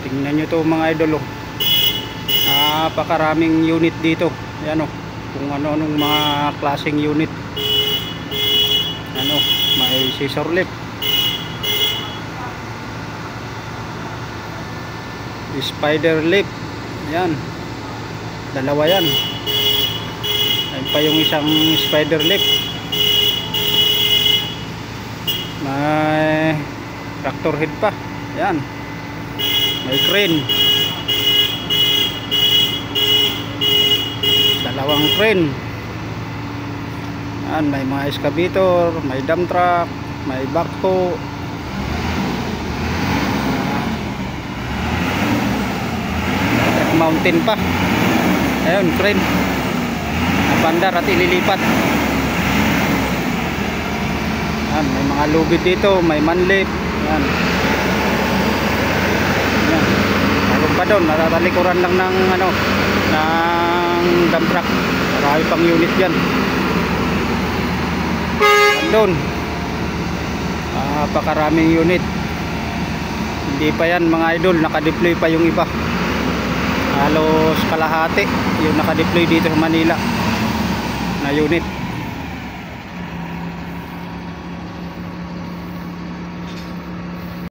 Tingnan nyo to mga idol, oh. Napakaraming unit dito. Yan, oh. Kung ano-anong mga klaseng unit. Ano, may scissor lift, spider lift. Yan, dalawa yan. Ayun pa yung isang spider lift. May tractor head pa. Yan, may crane, dalawang crane. Yan, may mga excavator, may dump truck, may backhoe, mountain pa. Ayun, crane, napandar at ililipat. Yan, may mga lubid dito, may manlip. Yan. Yan. Meron pa doon, natatalikuran lang ng ano, ng dump truck. Marami pang unit dyan. Doon, napakaraming unit. Hindi pa yan mga idol, nakadeploy pa yung iba. Halos kalahati yung nakadeploy dito sa Manila na unit.